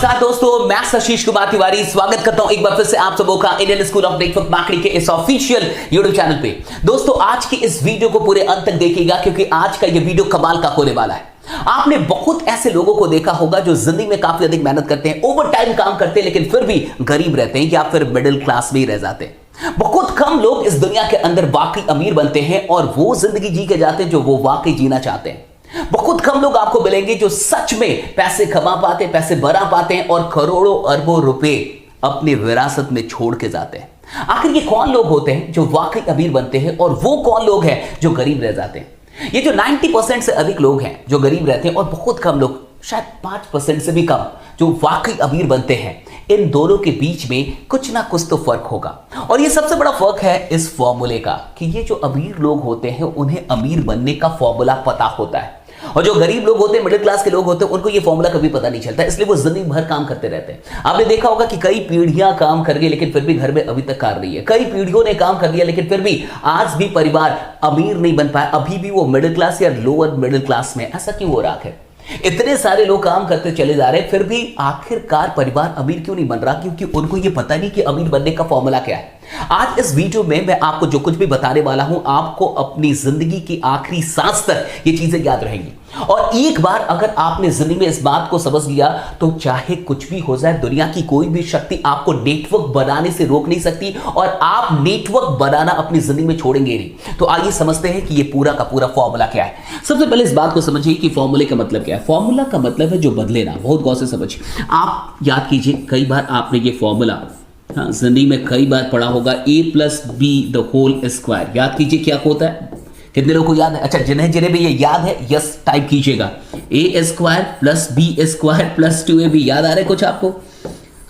नमस्कार दोस्तों, मैं आशीष कुमार तिवारी स्वागत करता हूं एक बार फिर से आप सबों का Indian school of network marketing के इस ऑफिशियल यूट्यूब चैनल पे। दोस्तों आज की इस वीडियो को पूरे अंत तक देखिएगा क्योंकि आज का ये वीडियो कमाल का होने वाला है। आपने बहुत ऐसे लोगों को देखा होगा जो जिंदगी में काफी अधिक मेहनत करते हैं, ओवर टाइम काम करते हैं, लेकिन फिर भी गरीब रहते हैं या फिर मिडिल क्लास में ही रह जाते हैं। बहुत कम लोग इस दुनिया के अंदर वाकई अमीर बनते हैं और वो जिंदगी जी के जाते हैं जो वो वाकई जीना चाहते हैं। बहुत कम लोग आपको मिलेंगे जो सच में पैसे कमा पाते हैं, पैसे बना पाते हैं और करोड़ों अरबों रुपए अपनी विरासत में छोड़ के जाते हैं। आखिर ये कौन लोग होते हैं जो वाकई अमीर बनते हैं और वो कौन लोग हैं जो गरीब रह जाते हैं? ये जो 90% से अधिक लोग हैं जो गरीब रहते हैं और बहुत कम लोग, शायद 5% से भी कम, जो वाकई अमीर बनते हैं, इन दोनों के बीच में कुछ ना कुछ तो फर्क होगा। और ये सबसे बड़ा फर्क है इस फॉर्मूले का कि ये जो अमीर लोग होते हैं उन्हें अमीर बनने का फॉर्मूला पता होता है और जो गरीब लोग होते हैं, मिडिल क्लास के लोग होते हैं, उनको ये फॉर्मूला कभी पता नहीं चलता, इसलिए वो जिंदगी भर काम करते रहते हैं। आपने देखा होगा कि कई पीढ़ियां काम कर गई लेकिन फिर भी घर में अभी तक कार नहीं है। कई पीढ़ियों ने काम कर लिया लेकिन फिर भी आज भी परिवार अमीर नहीं बन पाया, अभी भी वो मिडिल क्लास या लोअर मिडिल क्लास में। ऐसा क्यों हो रहा है? इतने सारे लोग काम करते चले जा रहे हैं फिर भी आखिरकार परिवार अमीर क्यों नहीं बन रहा? क्योंकि उनको ये पता नहीं कि अमीर बनने का फॉर्मूला क्या है। आज इस वीडियो में मैं आपको जो कुछ भी बताने वाला हूं, आपको अपनी जिंदगी की आखिरी सांस तक ये चीजें याद रहेंगी। और एक बार अगर आपने जिंदगी में इस बात को समझ लिया तो चाहे कुछ भी हो जाए, दुनिया की कोई भी शक्ति आपको नेटवर्क बनाने से रोक नहीं सकती और आप नेटवर्क बनाना अपनी जिंदगी में छोड़ेंगे नहीं। तो आइए समझते हैं कि ये पूरा का पूरा फॉर्मूला क्या है। सबसे पहले इस बात को समझिए कि फॉर्मूले का मतलब क्या है। फॉर्मूला का मतलब है जो बदले ना। बहुत गौर से समझिए। आप याद कीजिए, कई बार आपने ये फॉर्मूला जिंदगी में कई बार पढ़ा होगा, a+b² याद कीजिए क्या होता है। कितने लोगों को याद है? अच्छा, जिन्हें भी ये याद है यस टाइप कीजिएगा। a² + b² + 2ab याद आ रहा है कुछ आपको?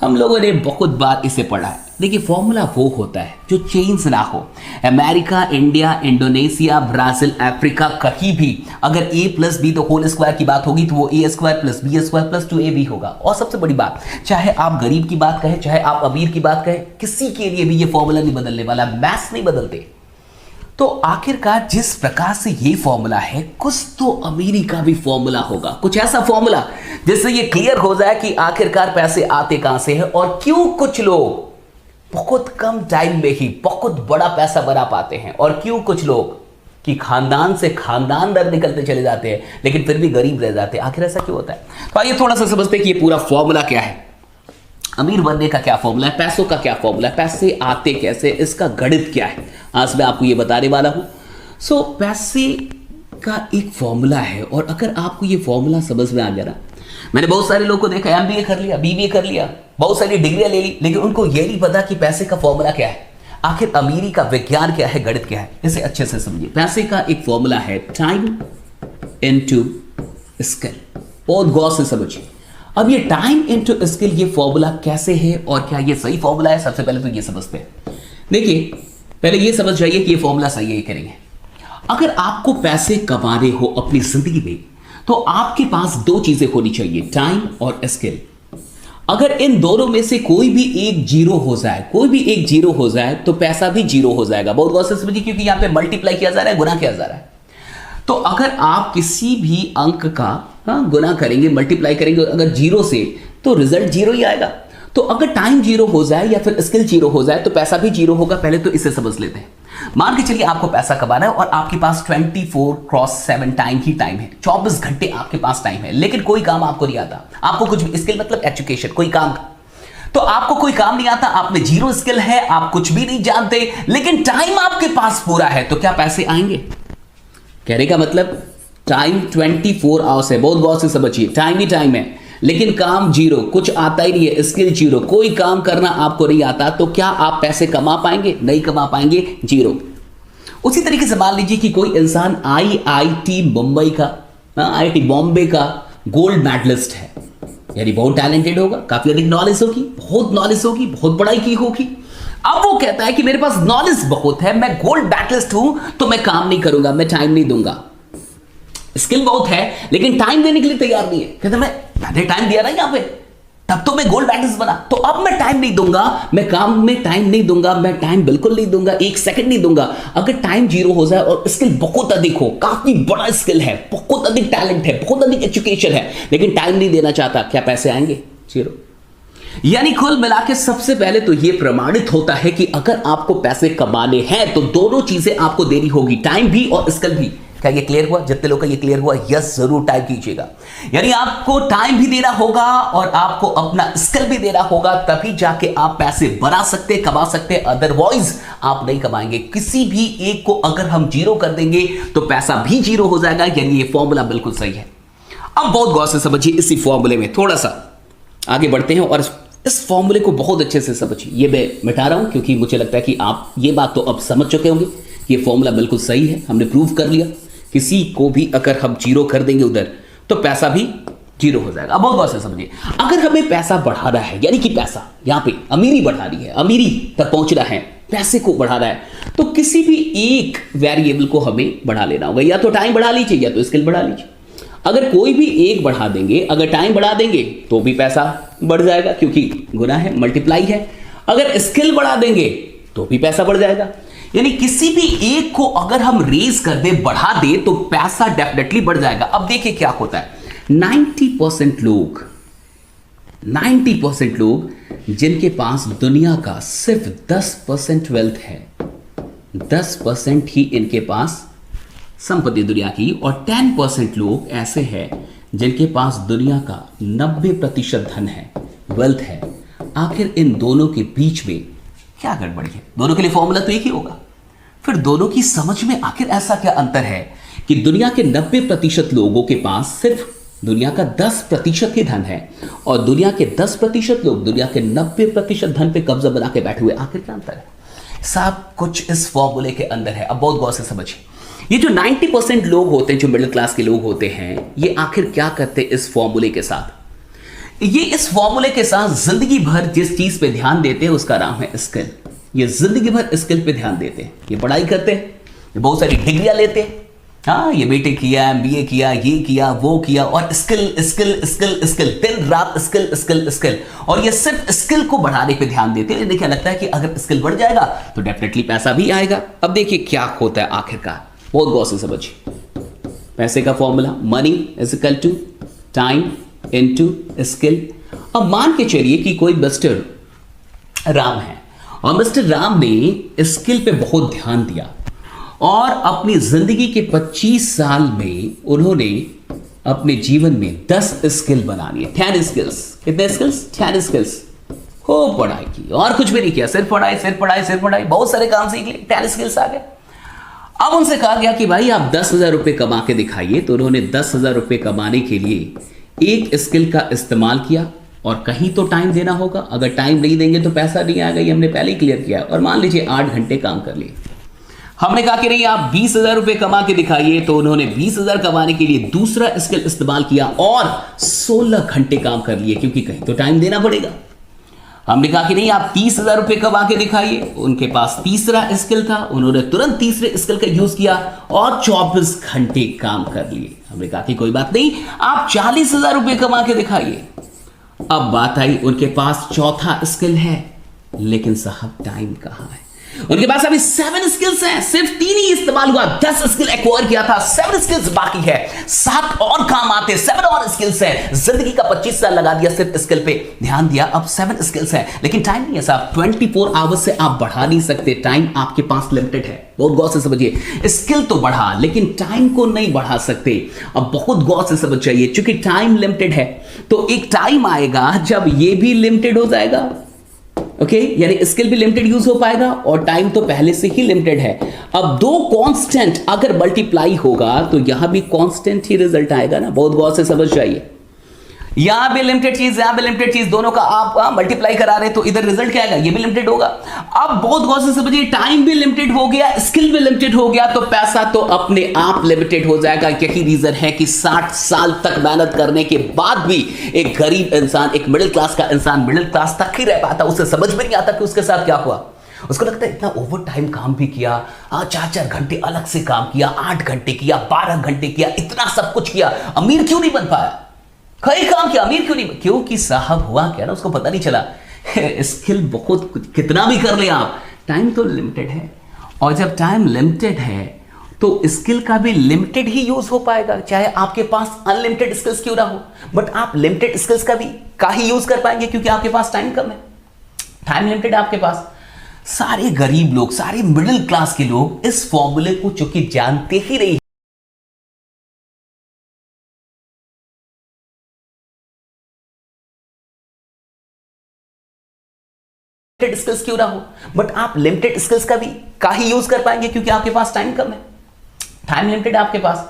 हम लोगों ने बहुत बार इसे पढ़ा है। देखिए फॉर्मूला वो होता है जो चेंज ना हो। America, India, Indonesia, Brazil, Africa, कहीं भी अगर a+b² की बात होगी तो वो a² + b² + 2ab होगा। और सबसे बड़ी बात, चाहे आप गरीब की बात कहें, चाहे आप अमीर की बात कहें, किसी के लिए भी ये फॉर्मूला नहीं बदलने वाला। मैथ्स नहीं बदलते। तो आखिरकार जिस प्रकार से ये फॉर्मूला है, कुछ तो अमीरी का भी फॉर्मूला होगा। कुछ ऐसा फॉर्मूला जिससे ये क्लियर हो जाए कि आखिरकार पैसे आते कहां से हैं और क्यों कुछ लोग बहुत कम टाइम में ही बहुत बड़ा पैसा बना पाते हैं और क्यों कुछ लोग कि खानदान से खानदान दर निकलते चले जाते हैं लेकिन फिर भी गरीब रह जाते हैं। आखिर ऐसा क्यों होता है? तो आइए थोड़ा सा समझते हैं कि ये पूरा फॉर्मूला क्या है। अमीर बनने का क्या फॉर्मूला है, पैसों का क्या फॉर्मूला है, पैसे आते कैसे, इसका गणित क्या है, आज मैं आपको ये बताने वाला हूं। सो पैसे का एक फॉर्मूला है और अगर आपको ये फॉर्मूला समझ में आ गया ना, मैंने बहुत सारे लोगों को देखा, MBA कर लिया, BBA कर लिया, बहुत सारी डिग्रियां ले ली, लेकिन उनको ये नहीं पता कि पैसे का फॉर्मूला क्या है, आखिर अमीरी का विज्ञान क्या है, गणित क्या है। इसे अच्छे से समझिए। पैसे का एक फॉर्मूला है टाइम इनटू स्किल। बहुत गौर से समझिए। अब ये टाइम इनटू स्किल, ये फॉर्मूला कैसे है और क्या ये सही फॉर्मूला है? सबसे पहले तो ये समझते हैं। देखिए पहले ये समझ जाइए कि ये फॉर्मूला सही है, ये करेंगे। अगर आपको पैसे कमाने हो अपनी जिंदगी में तो आपके पास दो चीजें होनी चाहिए, टाइम और स्किल। अगर इन दोनों में से कोई भी एक जीरो हो जाए, तो पैसा भी जीरो हो जाएगा। बहुत गौर से समझिए क्योंकि यहां पे मल्टीप्लाई किया जा रहा है, गुना किया जा रहा है। तो अगर आप किसी भी अंक का गुना करेंगे, मल्टीप्लाई करेंगे अगर जीरो से, तो रिजल्ट जीरो ही आएगा। तो अगर टाइम जीरो हो जाए या फिर स्किल जीरो हो जाए तो पैसा भी जीरो होगा। पहले तो इसे समझ लेते हैं। मान के चलिए आपको पैसा कमाना है और आपके पास 24/7 टाइम ही टाइम है, 24 घंटे आपके पास टाइम है, लेकिन कोई काम आपको नहीं आता। आपको कुछ भी, स्किल मतलब एजुकेशन, कोई काम, तो आपको कोई काम नहीं आता, आप में जीरो स्किल है, आप कुछ भी नहीं जानते, लेकिन टाइम आपके पास पूरा है, तो क्या पैसे आएंगे? कहने का मतलब टाइम 24 आवर्स है। बहुत गौर से समझिए, टाइम ही टाइम है लेकिन काम जीरो, कुछ आता ही नहीं है, स्किल जीरो, कोई काम करना आपको नहीं आता, तो क्या आप पैसे कमा पाएंगे? नहीं कमा पाएंगे, जीरो। उसी तरीके से मान लीजिए कि कोई इंसान IIT मुंबई का, IIT बॉम्बे का गोल्ड मेडलिस्ट है, यानी बहुत टैलेंटेड होगा, काफी अधिक नॉलेज होगी, बहुत पढ़ाई की होगी। अब वो कहता है कि मेरे पास नॉलेज बहुत है, मैं गोल्ड मेडलिस्ट हूं, तो मैं काम नहीं करूंगा, मैं टाइम नहीं दूंगा। स्किल बहुत है लेकिन टाइम देने के लिए तैयार नहीं है। कहते मैंने टाइम दिया ना यहां पे, तब तो मैं गोल्ड मेडलिस्ट बना, तो अब मैं टाइम नहीं दूंगा, मैं काम में टाइम नहीं दूंगा, मैं टाइम बिल्कुल नहीं दूंगा, 1 सेकंड नहीं दूंगा। अगर टाइम जीरो हो जाए और स्किल बहुत अधिक हो, काफी बड़ा स्किल है, बहुत अधिक टैलेंट है, बहुत अधिक एजुकेशन है, लेकिन टाइम नहीं देना चाहता, क्या पैसे आएंगे? 0। यानी कुल मिला के सबसे पहले तो यह प्रमाणित होता है कि अगर आपको पैसे कमाने हैं तो दोनों चीजें आपको देनी होगी, टाइम भी और स्किल भी। क्या ये क्लियर हुआ? जितने लोग का ये क्लियर हुआ यस जरूर टाइप कीजिएगा। यानी आपको टाइम भी देना होगा और आपको अपना स्किल भी देना होगा, तभी जाके आप पैसे बना सकते, कमा सकते, अदरवाइज आप नहीं कमाएंगे। किसी भी एक को अगर हम जीरो कर देंगे तो पैसा भी जीरो हो जाएगा। यानी ये फॉर्मूला बिल्कुल सही है। अब बहुत गौर से समझिए, इसी फॉर्मूले में थोड़ा सा आगे बढ़ते हैं और इस फॉर्मूले को बहुत अच्छे से समझिए। ये मैं मिटा रहा हूं क्योंकि मुझे लगता है कि आप ये बात तो अब समझ चुके होंगे कि ये फॉर्मूला बिल्कुल सही है, हमने प्रूव कर लिया। किसी को भी अगर हम जीरो कर देंगे उधर तो पैसा भी जीरो हो जाएगा। अब बहुत गौर से समझिए, अगर हमें पैसा बढ़ाना है, यानी कि पैसा यहां पे अमीरी बढ़ानी है, अमीरी तक पहुंचना है, पैसे को बढ़ाना है, तो किसी भी एक वेरिएबल को हमें बढ़ा लेना होगा। या तो टाइम बढ़ा लीजिए या तो स्किल बढ़ा लीजिए। अगर कोई भी एक बढ़ा देंगे, अगर टाइम बढ़ा देंगे तो भी पैसा बढ़ जाएगा क्योंकि गुना है, मल्टीप्लाई है। अगर स्किल बढ़ा देंगे तो भी पैसा बढ़ जाएगा। यानी किसी भी एक को अगर हम रेज कर दे, बढ़ा दे, तो पैसा डेफिनेटली बढ़ जाएगा। अब देखिए क्या होता है, 90% लोग जिनके पास दुनिया का सिर्फ 10% वेल्थ है, 10% ही इनके पास संपत्ति दुनिया की, और 10% लोग ऐसे हैं जिनके पास दुनिया का 90% धन है, वेल्थ है। आखिर इन दोनों के बीच में क्या गड़बड़ी है? दोनों के लिए फॉर्मूला तो एक ही होगा। फिर दोनों की समझ में आखिर ऐसा क्या अंतर है कि दुनिया के 90% लोगों के पास सिर्फ दुनिया का 10% ही धन है और दुनिया के 10% लोग दुनिया के 90% धन पे कब्जा बना के बैठे हुए? आखिर क्या अंतर है? सब कुछ इस फॉर्मूले के अंदर है। अब बहुत गौर से समझिए, ये जो 90% लोग होते हैं, जो मिडिल क्लास के लोग होते हैं, ये आखिर क्या करते हैं इस फॉर्मूले के साथ? ये इस फॉर्मूले के साथ जिंदगी भर जिस चीज पे ध्यान देते हैं उसका नाम है स्किल। ये जिंदगी भर स्किल पे ध्यान देते हैं, ये पढ़ाई करते हैं, ये बहुत सारी डिग्रियां लेते हैं, हाँ ये बीटेक किया, एमबीए किया, ये किया, वो किया, और स्किल स्किल स्किल स्किल, दिन रात स्किल स्किल स्किल, और ये सिर्फ स्किल को बढ़ाने पे ध्यान देते हैं। देखिए लगता है कि अगर स्किल बढ़ जाएगा तो डेफिनेटली पैसा भी आएगा। अब देखिए क्या होता है आखिरकार, बहुत गौर से समझिए। पैसे का formula, money is equal to time into skill. अब मान के चलिए कि कोई मिस्टर राम है और मिस्टर राम ने स्किल पे बहुत ध्यान दिया और अपनी जिंदगी के 25 साल में उन्होंने अपने जीवन में 10 स्किल बना लिए, 10 स्किल्स। कितने स्किल्स? 10 स्किल्स। खूब पढ़ाई की और कुछ भी नहीं किया, सिर्फ पढ़ाई सिर्फ पढ़ाई सिर्फ पढ़ाई, बहुत सारे काम सीख लिए, 10 स्किल्स आ गए। अब उनसे कहा गया कि भाई आप 10,000 रुपए कमा के दिखाइए। तो उन्होंने 10,000 रुपए कमाने के लिए एक स्किल का इस्तेमाल किया और कहीं तो टाइम देना होगा। अगर टाइम नहीं देंगे तो पैसा नहीं आएगा, ये हमने पहले ही क्लियर किया। और मान लीजिए 8 घंटे काम कर लिए। हमने कहा कि नहीं आप 20,000 रुपए कमा के दिखाइए, तो उन्होंने 20,000 कमाने के लिए दूसरा स्किल इस्तेमाल किया और 16 घंटे काम कर लिए, क्योंकि कहीं तो टाइम देना पड़ेगा। हमने कहा कि नहीं आप 30,000 रुपए कमा के दिखाइए, उनके पास तीसरा स्किल था, उन्होंने तुरंत तीसरे स्किल का यूज किया और 24 घंटे काम कर लिए। हमने कहा कि कोई बात नहीं, आप 40,000 रुपए कमा के दिखाइए। अब बात आई, उनके पास चौथा स्किल है, लेकिन साहब टाइम कहां है? उनके पास अभी 7 स्किल्स हैं, सिर्फ 3 ही इस्तेमाल हुआ। 10 स्किल एक्वायर किया था, 7 स्किल्स बाकी है, 7 और काम आते, 7 और स्किल्स हैं। जिंदगी का 25 साल लगा दिया सिर्फ स्किल पे ध्यान दिया, अब 7 स्किल्स हैं, लेकिन टाइम नहीं है साहब। 24 आवर्स से आप बढ़ा नहीं सकते, टाइम आपके पास लिमिटेड है। बहुत गौर से समझिए, स्किल तो बढ़ा लेकिन टाइम को नहीं बढ़ा सकते। अब बहुत गौर से समझ जाइए, चूंकि टाइम लिमिटेड है तो एक टाइम आएगा जब ये भी लिमिटेड हो जाएगा। ओके, यानी स्किल भी लिमिटेड यूज हो पाएगा और टाइम तो पहले से ही लिमिटेड है। अब 2 कांस्टेंट अगर मल्टीप्लाई होगा तो यहां भी कांस्टेंट ही रिजल्ट आएगा ना। बहुत गौर से समझ जाइए, यहां भी लिमिटेड चीज, यहां भी लिमिटेड चीज, दोनों का आप मल्टीप्लाई करा रहे तो इधर रिजल्ट क्या आएगा? ये भी लिमिटेड होगा। अब बहुत गौर से समझिए, टाइम भी लिमिटेड हो गया, स्किल भी लिमिटेड हो गया, तो पैसा तो अपने आप लिमिटेड हो जाएगा। यही रीजन है कि 60 साल तक मेहनत करने के बाद भी एक गरीब इंसान, एक मिडिल क्लास का इंसान मिडिल क्लास तक ही रह पाता। उसे समझ में नहीं आता कि उसके साथ क्या हुआ। उसको लगता है इतना ओवर टाइम काम भी किया, 4-4 घंटे अलग से काम किया, 8 घंटे किया, 12 घंटे किया, इतना सब कुछ किया, अमीर क्यों नहीं बन पाया? कई काम किया, अमीर क्यों नहीं? क्योंकि साहब हुआ क्या ना, उसको पता नहीं चला। स्किल बहुत कितना भी कर ले आप, टाइम तो लिमिटेड है। और जब टाइम लिमिटेड है तो स्किल का भी लिमिटेड ही यूज हो पाएगा, चाहे आपके पास अनलिमिटेड स्किल्स क्यों ना हो, बट आप लिमिटेड स्किल्स का ही यूज कर पाएंगे क्योंकि आपके पास टाइम कम है, टाइम लिमिटेड है आपके पास। सारे गरीब लोग, सारे मिडिल क्लास के लोग इस फॉर्मूले को चूंकि जानते ही नहीं स्किल्स क्यों ना हो, बट आप लिमिटेड स्किल्स का ही यूज कर पाएंगे क्योंकि आपके पास टाइम कम है, टाइम लिमिटेड है आपके पास।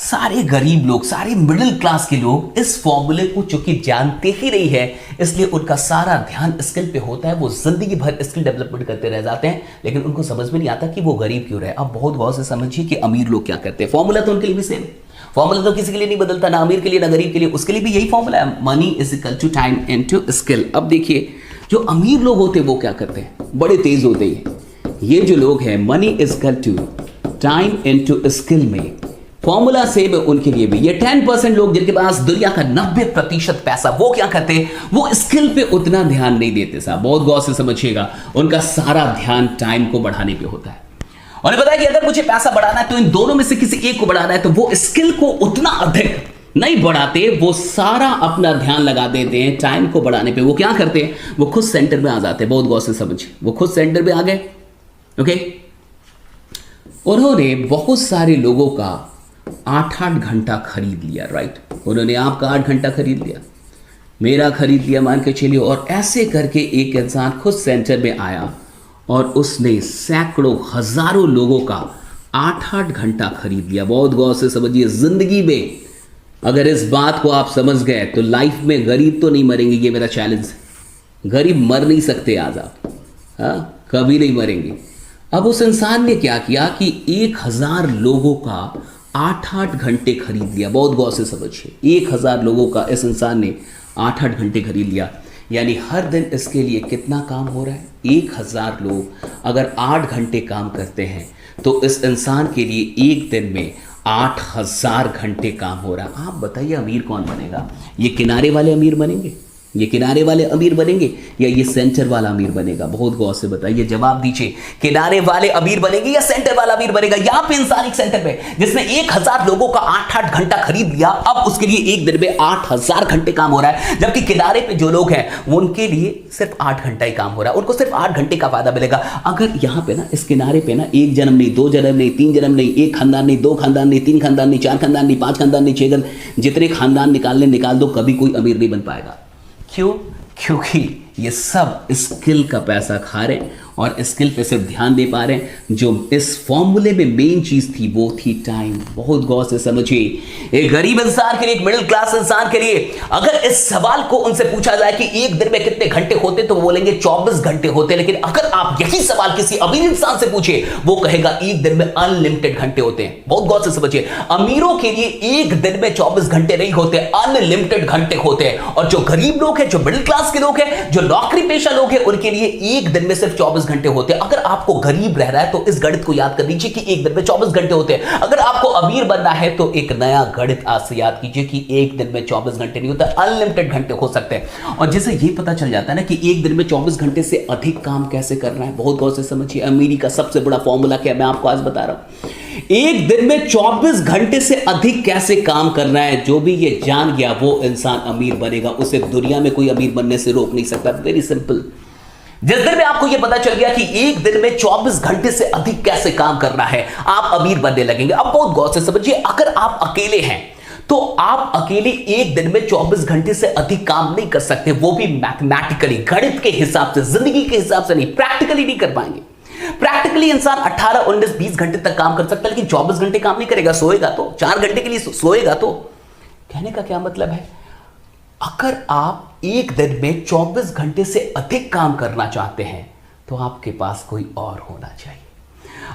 सारे गरीब लोग, सारे मिडिल क्लास के लोग इस फॉर्मूले को चूंकि जानते ही नहीं है, इसलिए उनका सारा ध्यान स्किल पे होता है। वो जिंदगी भर स्किल डेवलपमेंट करते रह जाते हैं, लेकिन उनको समझ में नहीं आता कि वो गरीब क्यों रहे। अब बहुत गौर से समझिए कि अमीर लोग क्या करते हैं। फॉर्मूला तो उनके लिए भी सेम, फॉर्मूला तो किसी के लिए नहीं बदलता, ना अमीर के लिए ना गरीब के लिए, उसके लिए भी यही फॉर्मूला है, money is equal to time into skill. अब देखिए जो अमीर लोग होते हैं वो क्या करते हैं, बड़े तेज होते हैं। ये जो लोग हैं, money is equal to time into skill में फॉर्मूला सेम है उनके लिए भी। ये 10% लोग जिनके पास दुनिया का 90% पैसा, वो क्या करते हैं, वो स्किल पे उतना ध्यान नहीं देते साहब, बहुत गौर से समझिएगा। उनका सारा ध्यान टाइम को बढ़ाने पे होता है। और पता है कि अगर मुझे पैसा बढ़ाना है तो इन दोनों में से किसी एक को बढ़ाना है, तो वो स्किल को उतना अधिक नहीं बढ़ाते, वो सारा अपना ध्यान लगा देते हैं टाइम को बढ़ाने पे। वो क्या करते हैं, वो खुद सेंटर में आ जाते हैं, बहुत गौर से समझिए। वो खुद सेंटर में आ गए, ओके। उन्होंने बहुत सारे लोगों का 8-8 घंटा खरीद लिया, राइट। उन्होंने आपका 8 घंटा खरीद लिया, मेरा खरीद लिया, मान के चलिए। और ऐसे करके एक इंसान खुद सेंटर में आया और उसने सैकड़ों हजारों लोगों का 8-8 घंटा खरीद लिया। बहुत गौर से समझिए। जिंदगी में अगर इस बात को आप समझ गए तो लाइफ में गरीब तो नहीं मरेंगे, ये मेरा चैलेंज है। गरीब मर नहीं सकते आज आप, हाँ, कभी नहीं मरेंगे। अब उस इंसान ने क्या किया कि 1000 लोगों का 8-8 घंटे खरीद लिया। बहुत गौर से समझिए, 1000 लोगों का इस इंसान ने 8-8 घंटे खरीद लिया। यानी हर दिन इसके लिए कितना काम हो रहा है, 1000 लोग अगर 8 घंटे काम करते हैं तो इस इंसान के लिए एक दिन में 8000 घंटे काम हो रहा है। आप बताइए अमीर कौन बनेगा? ये किनारे वाले अमीर बनेंगे, ये किनारे वाले अमीर बनेंगे, या ये सेंटर वाला अमीर बनेगा? बहुत गौर से बताइए, जवाब दीजिए। किनारे वाले अमीर बनेंगे या सेंटर वाला अमीर बनेगा? यहाँ पे इंसान एक सेंटर पे जिसने 1000 लोगों का 8-8 घंटा खरीद लिया, अब उसके लिए एक दिन में 8000 घंटे काम हो रहा है। जबकि किनारे पे जो लोग हैं वो उनके लिए सिर्फ 8 घंटा ही काम हो रहा है, उनको सिर्फ 8 घंटे का फायदा मिलेगा। अगर यहाँ पे ना इस किनारे पे ना 1 जन्म नहीं, 2 जन्म नहीं, 3 जन्म नहीं, 1 खानदान नहीं, 2 खानदान नहीं, 3 खानदान नहीं, 4 खानदान नहीं, 5 खानदान नहीं, 6 जन, जितने खानदान निकाल दो, कभी कोई अमीर नहीं बन पाएगा। क्यों? क्योंकि ये सब स्किल का पैसा खा रहे हैं और स्किल पे सिर्फ ध्यान दे पा रहे हैं। जो इस फॉर्मूले में मेन चीज थी वो थी टाइम। बहुत गौर से समझिए। एक गरीब इंसान के लिए, एक मिडिल क्लास इंसान के लिए अगर इस सवाल को उनसे पूछा जाए कि एक दिन में कितने घंटे होते, तो वो बोलेंगे 24 घंटे होते। लेकिन अगर आप यही सवाल किसी अमीर इंसान से पूछे, वो कहेगा एक दिन में अनलिमिटेड घंटे होते हैं। बहुत गौर से समझिए। अमीरों के लिए एक दिन में 24 घंटे नहीं होते, अनलिमिटेड घंटे होते हैं। और जो गरीब लोग हैं, जो मिडिल क्लास के लोग हैं, जो नौकरी पेशा लोग हैं, उनके लिए एक दिन में सिर्फ 24 घंटे होते हैं। अगर आपको गरीब रहना है तो इस गणित को याद कर लीजिए कि एक दिन में 24 घंटे होते हैं। अगर आपको अमीर बनना है तो एक नया गणित आज से याद कीजिए कि एक दिन में 24 घंटे नहीं होता, अनलिमिटेड घंटे हो सकते हैं। और जैसे ये पता चल जाता है ना कि एक दिन में 24 घंटे से अधिक काम कैसे करना है, बहुत गौर से समझिए। अमीरी का सबसे बड़ा फॉर्मूला क्या मैं आपको आज बता रहा हूं। एक दिन में 24 घंटे से अधिक कैसे काम करना है, जो भी ये जान गया वो इंसान अमीर बनेगा। उसे दुनिया में कोई अमीर बनने से रोक नहीं सकता। Very simple. जिस दिन में आपको यह पता चल गया कि एक दिन में 24 घंटे से अधिक कैसे काम करना है, आप अमीर बनने लगेंगे। अब बहुत गौर से समझिए, अगर आप अकेले हैं तो आप अकेले एक दिन में 24 घंटे से अधिक काम नहीं कर सकते, वो भी मैथमेटिकली, गणित के हिसाब से, जिंदगी के हिसाब से नहीं, प्रैक्टिकली नहीं कर पाएंगे। प्रैक्टिकली इंसान 18, 19, 20 घंटे तक काम कर सकता है, लेकिन 24 घंटे काम नहीं करेगा। सोएगा तो 4 घंटे के लिए सोएगा तो। कहने का क्या मतलब है, अगर आप एक दिन में 24 घंटे से अधिक काम करना चाहते हैं तो आपके पास कोई और होना चाहिए।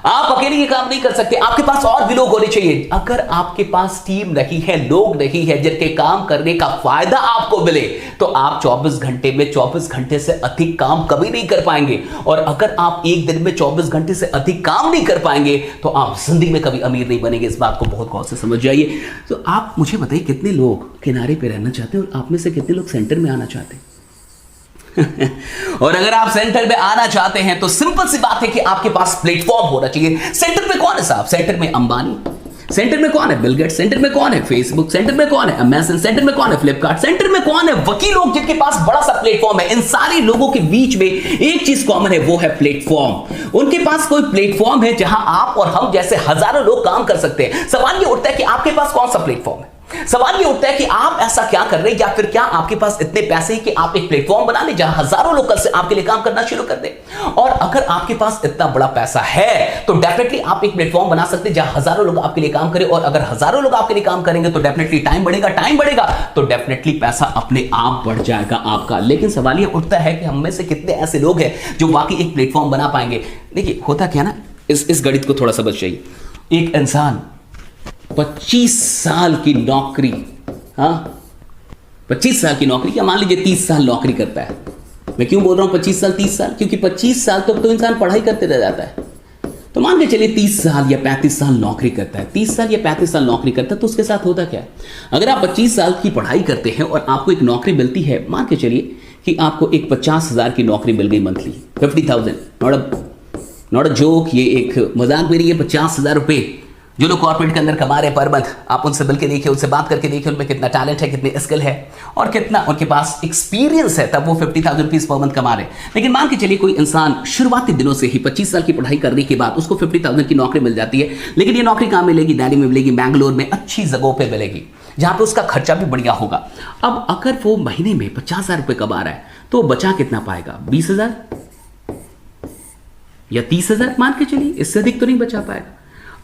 आप अकेले ये काम नहीं कर सकते, आपके पास और भी लोग होने चाहिए। अगर आपके पास टीम नहीं है, लोग नहीं है जिनके काम करने का फायदा आपको मिले, तो आप 24 घंटे में 24 घंटे से अधिक काम कभी नहीं कर पाएंगे। और अगर आप एक दिन में 24 घंटे से अधिक काम नहीं कर पाएंगे तो आप जिंदगी में कभी अमीर नहीं बनेंगे। इस बात को बहुत गौर से समझ जाइए। तो आप मुझे बताइए, कितने लोग किनारे पे रहना चाहते हैं और आप में से कितने लोग सेंटर में आना चाहते हैं? और अगर आप सेंटर में आना चाहते हैं तो सिंपल सी बात है कि आपके पास प्लेटफॉर्म होना चाहिए। सेंटर में कौन है साहब? सेंटर में अंबानी, सेंटर में कौन है बिल गेट्स, सेंटर में कौन है फेसबुक, सेंटर में कौन है अमेज़न, सेंटर में कौन है फ्लिपकार्ट, सेंटर में कौन है वकील लोग जिनके पास बड़ा सा प्लेटफॉर्म है। इन सारे लोगों के बीच में एक चीज कॉमन है, वो है प्लेटफॉर्म। उनके पास कोई प्लेटफॉर्म है जहां आप और हम जैसे हजारों लोग काम कर सकते हैं। सवाल ये उठता है कि आपके पास कौन सा प्लेटफॉर्म है। सवाल ये उठता है कि आप ऐसा क्या कर रहे हैं, या फिर क्या आपके पास इतने पैसे हैं कि आप एक प्लेटफॉर्म बना लें जहां हजारों लोग कल से आपके लिए काम करना शुरू कर दें। और अगर आपके पास इतना बड़ा पैसा है तो डेफिनेटली आप एक प्लेटफॉर्म बना सकते हैं जहां हजारों लोग आपके लिए काम करें। और अगर हजारों लोग आपके लिए काम करेंगे तो डेफिनेटली टाइम बढ़ेगा तो डेफिनेटली पैसा अपने आप बढ़ जाएगा आपका। लेकिन सवाल ये उठता है कि हम में से कितने ऐसे लोग हैं जो वाकई एक प्लेटफॉर्म बना पाएंगे। देखिए होता क्या ना, इस गणित को थोड़ा समझ जाइए। एक इंसान 25 साल की नौकरी, हाँ 25 साल की नौकरी, क्या मान लीजिए 30 साल नौकरी करता है। मैं क्यों बोल रहा हूं 25 साल 30 साल, क्योंकि 25 साल तो इंसान पढ़ाई करते रह जाता है। तो मान के चलिए 30 साल या 35 साल नौकरी करता है, 30 साल या 35 साल नौकरी करता है, तो उसके साथ होता क्या है? अगर आप 25 साल की पढ़ाई करते हैं और आपको एक नौकरी मिलती है, मान के चलिए कि आपको एक 50,000 की नौकरी मिल गई मंथली, 50,000, नॉट अ जोक, ये एक मजाक मेरी, ये 50,000 रुपये जो लोग कॉर्पोरेट के अंदर कमा रहे पर मंथ, आप उनसे मिल के देखिए, उनसे बात करके देखिए उनमें कितना टैलेंट है, कितनी स्किल है और कितना उनके पास एक्सपीरियंस है, तब वो 50,000 रुपीज पर मंथ कमा रहे। लेकिन मान के चलिए कोई इंसान शुरुआती दिनों से ही 25 साल की पढ़ाई करने के बाद उसको 50,000 की नौकरी मिल जाती है। लेकिन ये नौकरी कहाँ मिलेगी? दिल्ली में मिलेगी, बैंगलोर में, अच्छी जगहों पर मिलेगी जहाँ पे उसका खर्चा भी बढ़िया होगा। अब अगर वो महीने में 50,000 रुपये कमा रहा है तो बचा कितना पाएगा? 20,000 या 30,000 मान के चलिए, इससे अधिक तो नहीं बचा पाएगा।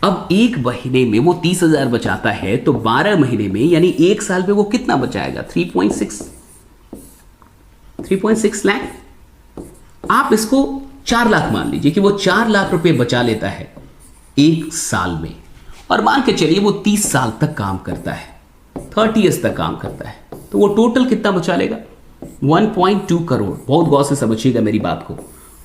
अब एक महीने में वो 30,000 बचाता है तो 12 महीने में यानी एक साल में वो कितना बचाएगा? 3.6 लाख। आप इसको 4 लाख मान लीजिए कि वो 4 लाख रुपए बचा लेता है एक साल में। और मान के चलिए वो 30 साल तक काम करता है, 30 ईयर्स तक काम करता है, तो वो टोटल कितना बचा लेगा? 1.2 करोड़। बहुत गौर से समझिएगा मेरी बात को।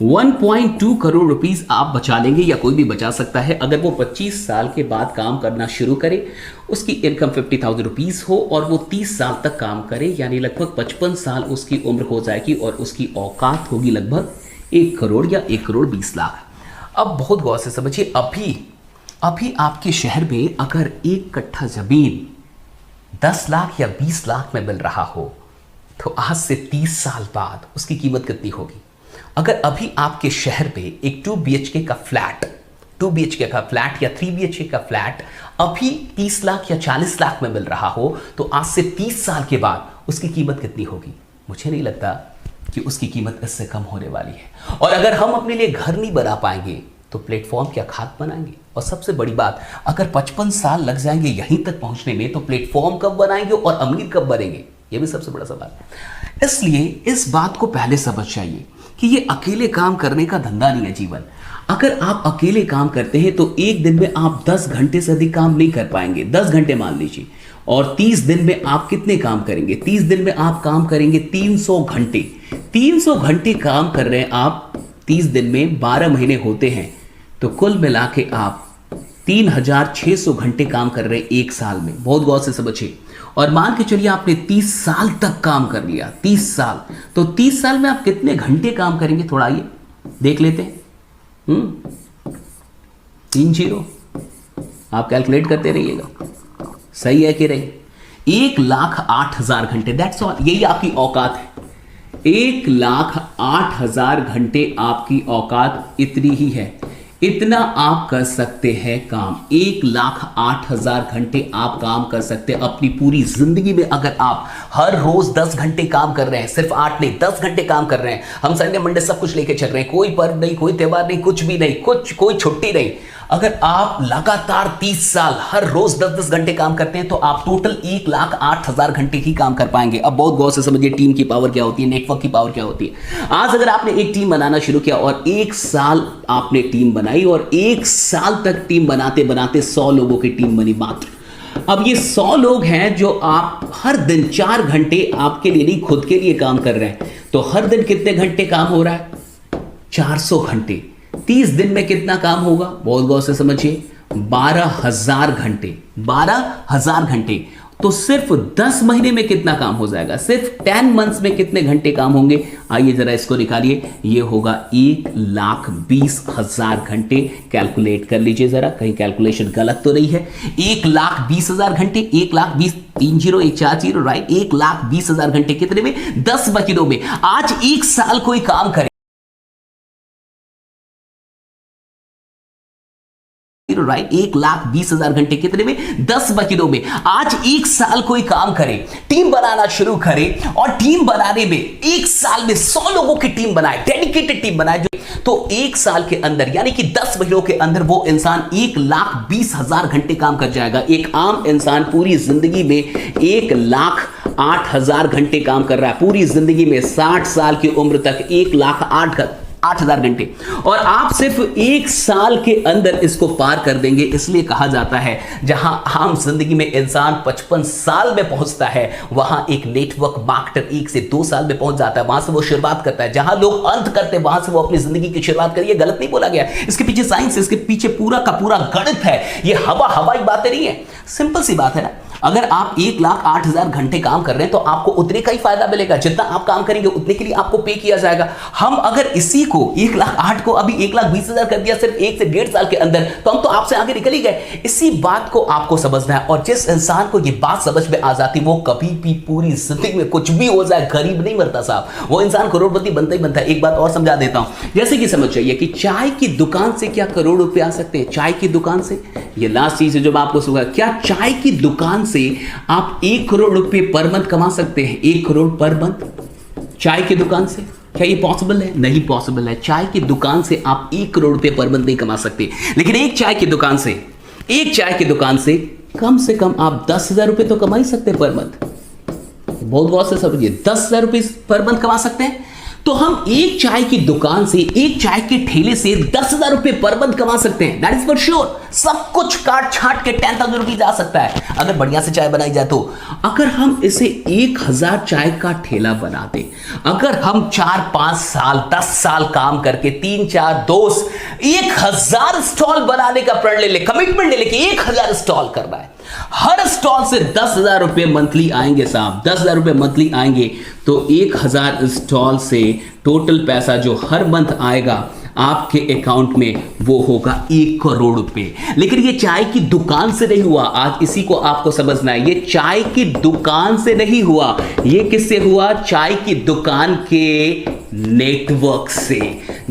1.2 करोड़ रुपीस आप बचा लेंगे, या कोई भी बचा सकता है अगर वो 25 साल के बाद काम करना शुरू करे, उसकी इनकम 50,000 रुपीस हो और वो 30 साल तक काम करे, यानी लगभग 55 साल उसकी उम्र हो जाएगी और उसकी औकात होगी लगभग 1 करोड़ या 1 करोड़ 20 लाख। अब बहुत गौर से समझिए, अभी आपके शहर में अगर 1 कट्ठा जमीन 10 लाख या 20 लाख में मिल रहा हो तो आज से 30 साल बाद उसकी कीमत कितनी होगी? अगर अभी आपके शहर पे एक 2 BHK का फ्लैट या 3 BHK का फ्लैट अभी 30 लाख या 40 लाख में मिल रहा हो तो आज से 30 साल के बाद उसकी कीमत कितनी होगी? मुझे नहीं लगता कि उसकी कीमत इससे कम होने वाली है। और अगर हम अपने लिए घर नहीं बना पाएंगे तो प्लेटफॉर्म क्या खाद बनाएंगे? और सबसे बड़ी बात, अगर 55 साल लग जाएंगे यहीं तक पहुंचने में तो प्लेटफॉर्म कब बनाएंगे और अमीर कब बनेंगे? ये भी सबसे बड़ा सवाल है। इसलिए इस बात को पहले समझ जाइए कि ये अकेले काम करने का धंधा नहीं है जीवन। अगर आप अकेले काम करते हैं तो एक दिन में आप 10 घंटे से अधिक काम नहीं कर पाएंगे, 10 घंटे मान लीजिए। और 30 दिन में आप कितने काम करेंगे? 30 दिन में आप काम करेंगे 300 घंटे। 300 घंटे काम कर रहे हैं आप 30 दिन में, 12 महीने होते हैं, तो कुल मिला के आप 3,600 घंटे काम कर रहे हैं एक साल में। बहुत गौर से समझिए। और मान के चलिए आपने 30 साल तक काम कर लिया, 30 साल, तो 30 साल में आप कितने घंटे काम करेंगे? थोड़ा आइए देख लेते हैं। 3 0 आप कैलकुलेट करते रहिएगा, सही है कि नहीं? 1,08,000 घंटे, दैट्स ऑल। यही आपकी औकात है। 1,08,000 घंटे आपकी औकात इतनी ही है, इतना आप कर सकते हैं काम। 1,08,000 घंटे आप काम कर सकते हैं अपनी पूरी जिंदगी में। अगर आप हर रोज 10 घंटे काम कर रहे हैं, सिर्फ 8 नहीं 10 घंटे काम कर रहे हैं, हम संडे मंडे सब कुछ लेके चल रहे हैं, कोई पर्व नहीं, कोई त्योहार नहीं, कुछ भी नहीं, कोई छुट्टी नहीं। अगर आप लगातार 30 साल हर रोज 10-10 घंटे काम करते हैं तो आप टोटल 1,08,000 घंटे ही काम कर पाएंगे। अब बहुत गौर से समझिए टीम की पावर क्या होती है, नेटवर्क की पावर क्या होती है। आज अगर आपने एक टीम बनाना शुरू किया और 1 साल आपने टीम बनाई और 1 साल तक टीम बनाते बनाते 100 लोगों की टीम बनी मात्र। अब ये 100 लोग हैं जो आप हर दिन 4 घंटे आपके लिए नहीं खुद के लिए काम कर रहे हैं, तो हर दिन कितने घंटे काम हो रहा है? 400 घंटे। 30 दिन में कितना काम होगा? बहुत गौर से समझिए, 12,000 घंटे। 12,000 घंटे। तो सिर्फ 10 महीने में कितना काम हो जाएगा, सिर्फ 10 मंथ्स में कितने घंटे काम होंगे, आइए जरा इसको निकालिए। ये होगा 1,20,000 घंटे। कैलकुलेट कर लीजिए जरा, कहीं कैलकुलेशन गलत तो नहीं है। 1,20,000 घंटे, 1,20,000 30,140 राइट, 1,20,000 घंटे कितने में, 10 महीनों में। आज एक साल कोई काम करे राइट, 1,20,000 घंटे कितने में, 10 महीनों में। आज एक साल कोई काम करे, टीम बनाना शुरू करे और टीम बनाने में एक साल में 100 लोगों की टीम बनाए, डेडिकेटेड टीम बनाए, तो एक साल के अंदर यानी कि 10 महीनों के अंदर वो इंसान 1,20,000 घंटे काम कर जाएगा। एक आम इंसान पूरी जिंदगी में 1,08,000 घंटे काम कर रहा है, पूरी जिंदगी में 60 साल की उम्र तक 1,08,000 घंटे, और आप सिर्फ एक साल के अंदर इसको पार कर देंगे। इसलिए कहा जाता है जहां आम जिंदगी में इंसान 55 साल में पहुंचता है, वहां एक नेटवर्क मार्केटर 1 से 2 साल में पहुंच जाता है, वहां से वो शुरुआत करता है। जहां लोग अंत करते हैं वहां से वो अपनी जिंदगी की शुरुआत करिए, गलत नहीं बोला गया, इसके पीछे साइंस है, इसके पीछे पूरा का पूरा गणित है। ये हवाई बातें नहीं है, सिंपल सी बात है ना। अगर आप 1,08,000 घंटे काम कर रहे हैं तो आपको उतने का ही फायदा मिलेगा, जितना आप काम करेंगे उतने के लिए आपको पे किया जाएगा। हम अगर इसी को 1,08,000 को अभी 1,20,000 कर दिया सिर्फ 1 से 1.5 साल के अंदर, तो हम तो आपसे आगे निकल ही गए। इसी बात को आपको समझना है, और जिस इंसान को ये बात समझ में आ जाती वो कभी भी पूरी जिंदगी में कुछ भी हो जाए गरीब नहीं मरता साहब, वो इंसान करोड़पति बनता ही बनता है। एक बात और समझा देता हूं, जैसे कि समझ जाइए कि चाय की दुकान से क्या करोड़ रुपए आ सकते हैं, चाय की दुकान से, ये लास्ट चीज है जो मैं आपको सुना, क्या चाय की दुकान से आप 1 करोड़ रुपए पर मंथ कमा सकते हैं, 1 करोड़ पर मंथ चाय की दुकान से? क्या ये पॉसिबल है? नहीं पॉसिबल है। चाय की दुकान से आप 1 करोड़ रुपए पर मंथ नहीं कमा सकते, लेकिन एक चाय की दुकान से कम आप 10,000 रुपए तो कमा ही सकते हैं पर मंथ। बहुत गौर से समझिए, 10,000 रुपए पर मंथ कमा सकते हैं। तो हम एक चाय की दुकान से, एक चाय के ठेले से 10,000 रुपए पर मंथ कमा सकते हैं, दैट इज फॉर श्योर। सब कुछ काट छाट के 10,000 रुपीज आ सकता है अगर बढ़िया से चाय बनाई जाए तो। अगर हम इसे 1,000 चाय का ठेला बना दें, अगर हम 4-5 साल 10 साल काम करके 3-4 दोस्त 1,000 स्टॉल बनाने का प्रण ले ले, कमिटमेंट ले ले कि 1,000 स्टॉल करना है, हर स्टॉल से 10,000 रुपए मंथली आएंगे साहब, 10,000 रुपए मंथली आएंगे, तो 1,000 स्टॉल से टोटल पैसा जो हर मंथ आएगा आपके अकाउंट में वो होगा 1 करोड़ रुपए। लेकिन ये चाय की दुकान से नहीं हुआ, आज इसी को आपको समझना है। ये चाय की दुकान से नहीं हुआ, ये किससे हुआ? चाय की दुकान के नेटवर्क से।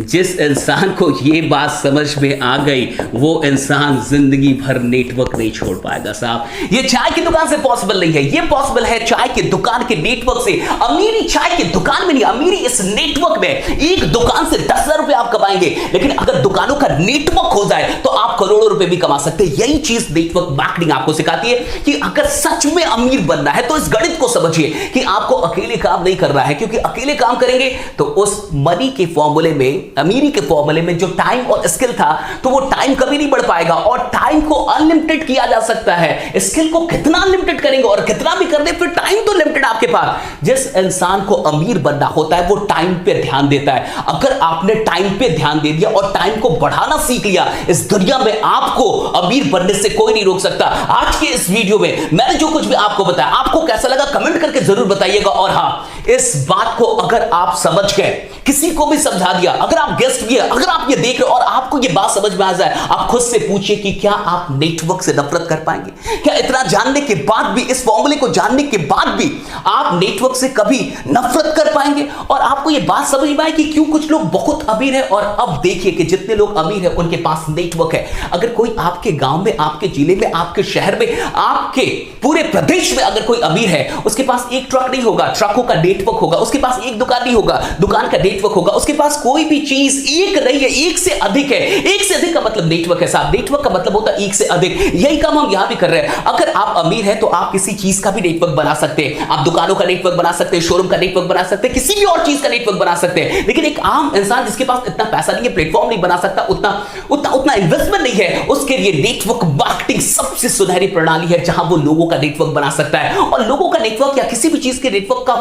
जिस इंसान को ये बात समझ में आ गई वो इंसान जिंदगी भर नेटवर्क नहीं छोड़ पाएगा साहब। ये चाय की दुकान से पॉसिबल नहीं है, ये पॉसिबल है चाय की दुकान के नेटवर्क से। अमीरी चाय की दुकान में नहीं, अमीरी इस नेटवर्क में। एक दुकान से 10,000 रुपए आप कमाएंगे, लेकिन अगर दुकानों का नेटवर्क हो जाए तो आप करोड़ों रुपए भी कमा सकते हैं। यही चीज नेटवर्क मार्केटिंग आपको सिखाती है कि अगर सच में अमीर बनना है तो इस गणित को समझिए कि आपको अकेले काम नहीं करना है, क्योंकि अकेले काम करेंगे तो उस मनी के फॉर्मूले में, अमीरी के फॉर्मूले में जो टाइम और स्किल था, तो वो टाइम कभी नहीं बढ़ पाएगा। और टाइम को अनलिमिटेड किया जा सकता है, स्किल को कितना अनलिमिटेड करेंगे और कितना भी कर दे, फिर टाइम तो लिमिटेड आपके पास। जिस इंसान को अमीर बनना होता है वो टाइम पे ध्यान देता है। अगर आपने टाइम पे ध्यान दे दिया और टाइम को बढ़ाना सीख लिया, इस दुनिया में आपको अमीर बनने से कोई नहीं रोक सकता। आज के इस वीडियो में मैंने जो कुछ भी आपको बताया, आपको कैसा लगा कमेंट करके जरूर बताइएगा। और हां, इस बात को अगर आप समझ गए, किसी को भी समझा दिया, अगर आप गेस्ट भी है, अगर आप ये देख रहे हो और आपको ये बात समझ में आ जाए, आप खुद से पूछिए कि क्या आप नेटवर्क से नफरत कर पाएंगे? क्या इतना जानने के बाद भी, इस फॉर्मूले को जानने के बाद भी आप नेटवर्क से कभी नफरत कर पाएंगे? और आपको ये बात समझ में आए कि क्यों कुछ लोग बहुत अमीर है। और अब देखिए कि जितने लोग अमीर है उनके पास नेटवर्क है। अगर कोई आपके गांव में, आपके जिले में, आपके शहर में, आपके पूरे प्रदेश में अगर कोई अमीर है, उसके पास एक ट्रक नहीं होगा, ट्रकों का नेटवर्क होगा। उसके पास एक दुकान नहीं होगा, दुकान का नेटवर्क होगा। उसके पास कोई भी चीज एक नहीं है, एक से अधिक है। एक से अधिक का मतलब नेटवर्क है साहब, नेटवर्क का मतलब होता है एक से अधिक। यही काम हम यहां भी कर रहे हैं। अगर आप अमीर हैं तो आप किसी चीज का भी नेटवर्क बना सकते हैं। आप दुकानों का नेटवर्क बना सकते हैं, शोरूम का नेटवर्क बना सकते हैं, किसी भी और चीज का नेटवर्क बना सकते हैं। लेकिन एक आम इंसान जिसके पास इतना पैसा नहीं है, प्लेटफॉर्म नहीं बना सकता, उतना इन्वेस्टमेंट नहीं है, उसके लिए नेटवर्क मार्केटिंग सबसे सुनहरी प्रणाली है, जहां वो लोगों का नेटवर्क बना सकता है। और लोगों का नेटवर्क या किसी भी चीज के नेटवर्क का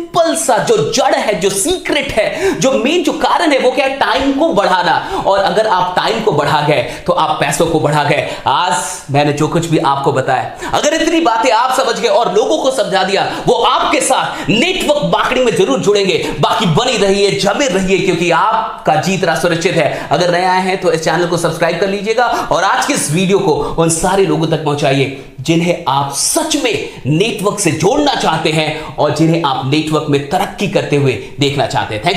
सिंपल सा जो जड़ है, जो सीक्रेट है, जो मेन जो कारण है वो क्या है, टाइम को बढ़ाना। और अगर आप टाइम को बढ़ा गए तो आप पैसों को बढ़ा गए। आज मैंने जो कुछ भी आपको बताया, अगर इतनी बातें आप समझ गए और लोगों को समझा दिया, वो आपके साथ नेटवर्क मार्केटिंग में जरूर जुड़ेंगे। बाकी बनी रहिए, जमे रहिए, क्योंकि आपका जीतना सुनिश्चित है। अगर नया है तो इस चैनल को सब्सक्राइब कर लीजिएगा और आज के इस वीडियो को उन सारे लोगों तक पहुंचाइए जिन्हें आप सच में नेटवर्क से जोड़ना चाहते हैं और जिन्हें आप नेटवर्क में तरक्की करते हुए देखना चाहते हैं। थैंक्स।